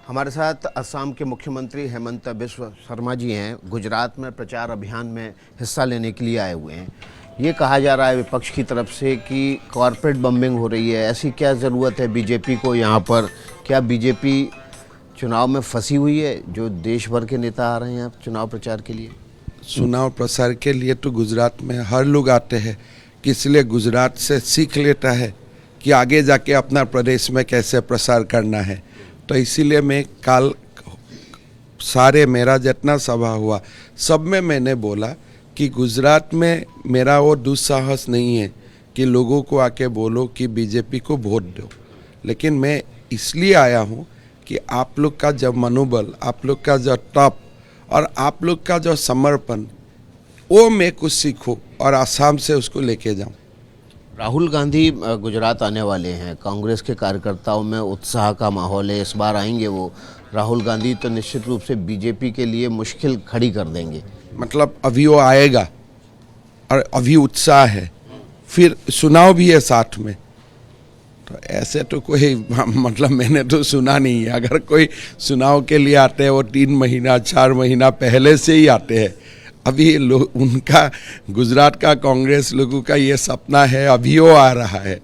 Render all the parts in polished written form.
हमारे साथ असम के मुख्यमंत्री हेमंत बिस्वा शर्मा जी हैं। गुजरात में प्रचार अभियान में हिस्सा लेने के लिए आए हुए हैं। ये कहा जा रहा है विपक्ष की तरफ से कि कॉरपोरेट बम्बिंग हो रही है। ऐसी क्या ज़रूरत है बीजेपी को यहाँ पर? क्या बीजेपी चुनाव में फंसी हुई है जो देश भर के नेता आ रहे हैं चुनाव प्रचार के लिए? चुनाव प्रसार के लिए तो गुजरात में हर लोग आते हैं कि इसलिए गुजरात से सीख लेता है कि आगे जाके अपना प्रदेश में कैसे प्रसार करना है। तो इसीलिए मैं कल सारे मेरा जितना सभा हुआ सब में मैंने बोला कि गुजरात में मेरा वो दुस्साहस नहीं है कि लोगों को आके बोलो कि बीजेपी को वोट दो, लेकिन मैं इसलिए आया हूँ कि आप लोग का जो मनोबल, आप लोग का जो टॉप और आप लोग का जो समर्पण, वो मैं कुछ सीखूं और आसाम से उसको लेके जाऊं। राहुल गांधी गुजरात आने वाले हैं। कांग्रेस के कार्यकर्ताओं में उत्साह का माहौल है। इस बार आएंगे वो राहुल गांधी, तो निश्चित रूप से बीजेपी के लिए मुश्किल खड़ी कर देंगे। मतलब अभी वो आएगा और अभी उत्साह है, फिर चुनाव भी है साथ में, तो ऐसे तो कोई मतलब मैंने तो सुना नहीं है। अगर कोई चुनाव के लिए आते हैं वो 3 महीना 4 महीना पहले से ही आते हैं। अभी लोग, उनका गुजरात का कांग्रेस लोगों का ये सपना है, अभी वो आ रहा है,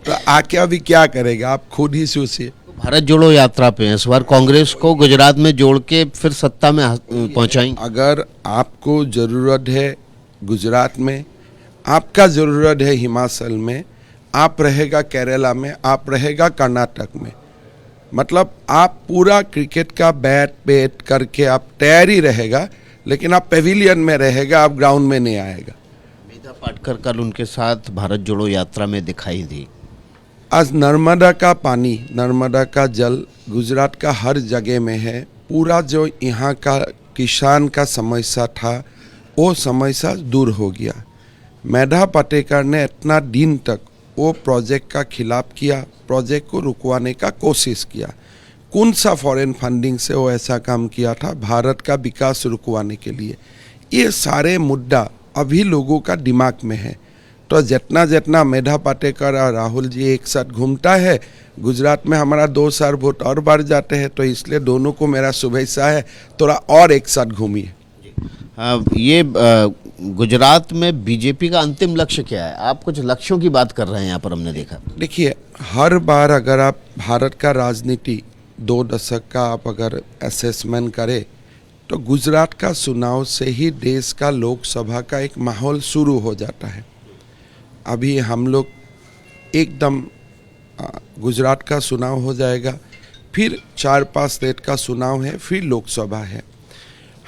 तो आके अभी क्या करेगा आप खुद ही सोचिए। भारत जोड़ो यात्रा पे इस बार कांग्रेस को गुजरात में जोड़ के फिर सत्ता में पहुंचाएंगे। अगर आपको ज़रूरत है गुजरात में, आपका ज़रूरत है हिमाचल में, आप रहेगा केरला में, आप रहेगा कर्नाटक में, मतलब आप पूरा क्रिकेट का बैट पेट करके आप तैयारी रहेगा, लेकिन आप पेविलियन में रहेगा, आप ग्राउंड में नहीं आएगा। मेधा पाटकर कल उनके साथ भारत जोड़ो यात्रा में दिखाई दी। आज नर्मदा का पानी, नर्मदा का जल गुजरात का हर जगह में है। पूरा जो यहाँ का किसान का समस्या था वो समस्या दूर हो गया। मेधा पाटेकर ने इतना दिन तक वो प्रोजेक्ट का खिलाफ किया, प्रोजेक्ट को रुकवाने का कोशिश किया। कौन सा फॉरेन फंडिंग से वो ऐसा काम किया था भारत का विकास रुकवाने के लिए? ये सारे मुद्दा अभी लोगों का दिमाग में है। तो जितना जितना मेधा पाटेकर और राहुल जी एक साथ घूमता है गुजरात में, हमारा 2 साल वोट और बढ़ जाते हैं। तो इसलिए दोनों को मेरा शुभेच्छा है, थोड़ा और एक साथ घूमिए। ये गुजरात में बीजेपी का अंतिम लक्ष्य क्या है? आप कुछ लक्ष्यों की बात कर रहे हैं यहाँ पर, हमने देखा। देखिए, हर बार अगर आप भारत का राजनीति 2 दशक का आप अगर असेसमेंट करें तो गुजरात का चुनाव से ही देश का लोकसभा का एक माहौल शुरू हो जाता है। अभी हम लोग एकदम गुजरात का चुनाव हो जाएगा, फिर 4-5 स्टेट का चुनाव है, फिर लोकसभा है।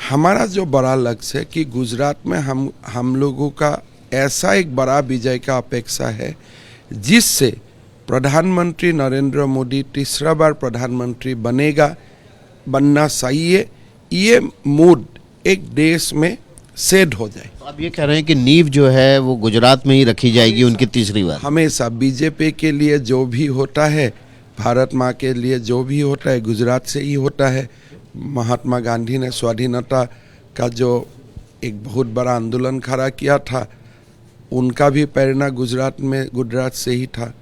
हमारा जो बड़ा लक्ष्य है कि गुजरात में हम लोगों का ऐसा एक बड़ा विजय का अपेक्षा है जिससे प्रधानमंत्री नरेंद्र मोदी तीसरा बार प्रधानमंत्री बनना चाहिए। ये मूड एक देश में सेट हो जाए। तो आप ये कह रहे हैं कि नींव जो है वो गुजरात में ही रखी जाएगी उनकी तीसरी बार? हमेशा बीजेपी के लिए जो भी होता है, भारत माँ के लिए जो भी होता है, गुजरात से ही होता है। महात्मा गांधी ने स्वाधीनता का जो एक बहुत बड़ा आंदोलन खड़ा किया था, उनका भी प्रेरणा गुजरात से ही था।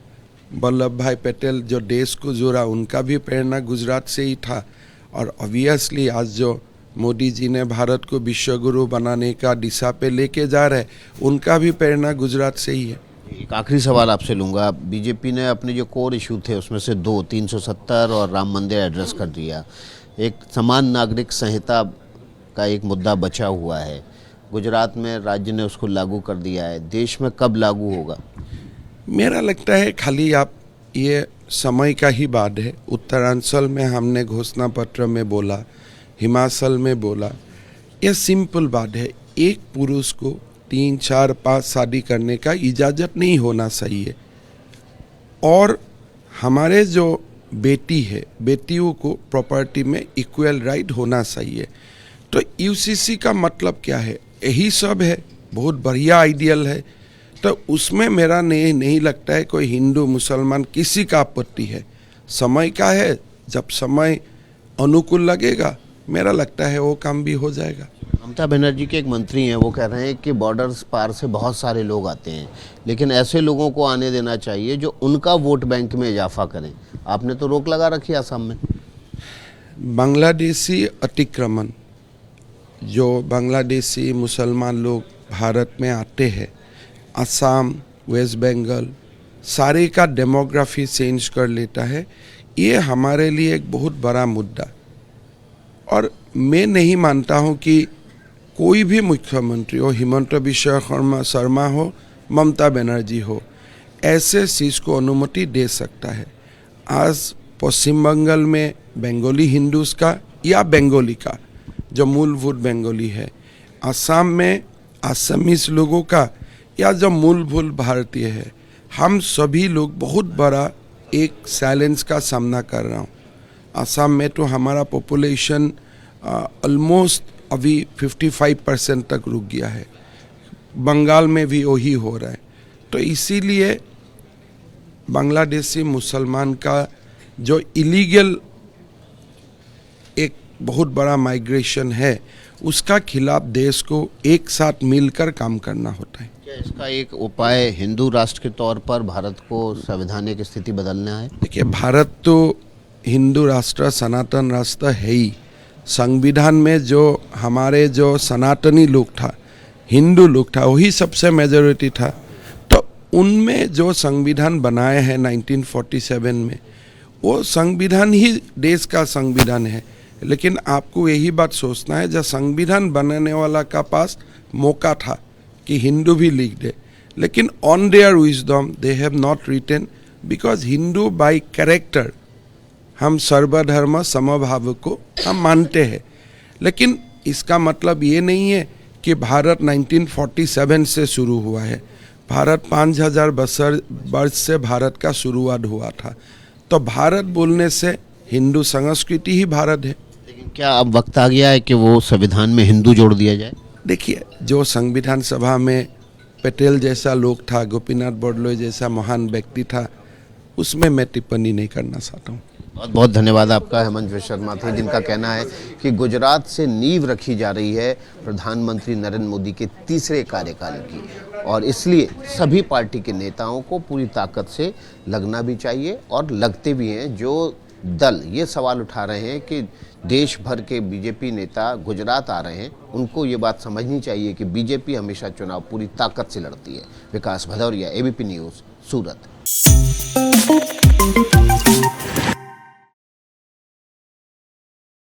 वल्लभ भाई पटेल जो देश को जोड़ा, उनका भी प्रेरणा गुजरात से ही था। और ऑब्वियसली आज जो मोदी जी ने भारत को विश्व गुरु बनाने का दिशा पे लेके जा रहे, उनका भी प्रेरणा गुजरात से ही है। एक आखिरी सवाल आपसे लूँगा। बीजेपी ने अपने जो कोर इशू थे उसमें से 2, 370 और राम मंदिर एड्रेस कर दिया। एक समान नागरिक संहिता का एक मुद्दा बचा हुआ है। गुजरात में राज्य ने उसको लागू कर दिया है। देश में कब लागू होगा? मेरा लगता है खाली आप ये समय का ही बात है। उत्तरांचल में हमने घोषणा पत्र में बोला, हिमाचल में बोला, ये सिंपल बात है। एक पुरुष को 3, 4, 5 शादी करने का इजाज़त नहीं होना चाहिए। और हमारे जो बेटी है, बेटियों को प्रॉपर्टी में इक्वल राइट होना चाहिए। तो यूसीसी का मतलब क्या है? यही सब है। बहुत बढ़िया आइडियल है। तो उसमें मेरा नहीं लगता है कोई हिंदू मुसलमान किसी का आपत्ति है। समय का है, जब समय अनुकूल लगेगा मेरा लगता है वो काम भी हो जाएगा। ममता बनर्जी के एक मंत्री हैं, वो कह रहे हैं कि बॉर्डर्स पार से बहुत सारे लोग आते हैं, लेकिन ऐसे लोगों को आने देना चाहिए जो उनका वोट बैंक में इजाफा करें। आपने तो रोक लगा रखी है असम में। बांग्लादेशी अतिक्रमण, जो बांग्लादेशी मुसलमान लोग भारत में आते हैं, असम, वेस्ट बंगाल, सारे का डेमोग्राफी चेंज कर लेता है। ये हमारे लिए एक बहुत बड़ा मुद्दा, और मैं नहीं मानता हूँ कि कोई भी मुख्यमंत्री हो, हिमंत बिश्व शर्मा हो, ममता बनर्जी हो, ऐसे चीज़ को अनुमति दे सकता है। आज पश्चिम बंगाल में बंगाली हिंदूज का या बंगाली का जो मूलभूत बंगाली है, असम में असमीज लोगों का या जो मूलभूत भारतीय है, हम सभी लोग बहुत बड़ा एक चैलेंज का सामना कर रहा हूँ। असम में तो हमारा पॉपुलेशन ऑलमोस्ट अभी 55% तक रुक गया है, बंगाल में भी वही हो रहा है। तो इसीलिए बांग्लादेशी मुसलमान का जो इलीगल एक बहुत बड़ा माइग्रेशन है, उसका खिलाफ देश को एक साथ मिलकर काम करना होता है। क्या इसका एक उपाय हिंदू राष्ट्र के तौर पर भारत को संवैधानिक स्थिति बदलना है? देखिए, भारत तो हिंदू राष्ट्र, सनातन राष्ट्र है ही। संविधान में जो हमारे जो सनातनी लोग था, हिंदू लोग था, वही सबसे मेजॉरिटी था। तो उनमें जो संविधान बनाए हैं 1947 में, वो संविधान ही देश का संविधान है। लेकिन आपको यही बात सोचना है, जब संविधान बनाने वाला का पास मौका था कि हिंदू भी लिख दे, लेकिन on their wisdom they have not written, because Hindu by character हम सर्वधर्म समभाव को हम मानते हैं। लेकिन इसका मतलब ये नहीं है कि भारत 1947 से शुरू हुआ है। भारत 5000 वर्ष से भारत का शुरुआत हुआ था। तो भारत बोलने से हिंदू संस्कृति ही भारत है। लेकिन क्या अब वक्त आ गया है कि वो संविधान में हिंदू जोड़ दिया जाए? देखिए, जो संविधान सभा में पटेल जैसा लोग था, गोपीनाथ बोरदोलोई जैसा महान व्यक्ति था, उसमें मैं टिप्पणी नहीं करना चाहता हूँ। बहुत बहुत धन्यवाद आपका। हेमंत बिश्व शर्मा थे, जिनका कहना है कि गुजरात से नींव रखी जा रही है प्रधानमंत्री नरेंद्र मोदी के तीसरे कार्यकाल की, और इसलिए सभी पार्टी के नेताओं को पूरी ताकत से लगना भी चाहिए, और लगते भी हैं। जो दल ये सवाल उठा रहे हैं कि देश भर के बीजेपी नेता गुजरात आ रहे हैं, उनको ये बात समझनी चाहिए कि बीजेपी हमेशा चुनाव पूरी ताकत से लड़ती है। विकास भदौरिया, एबीपी न्यूज़, सूरत।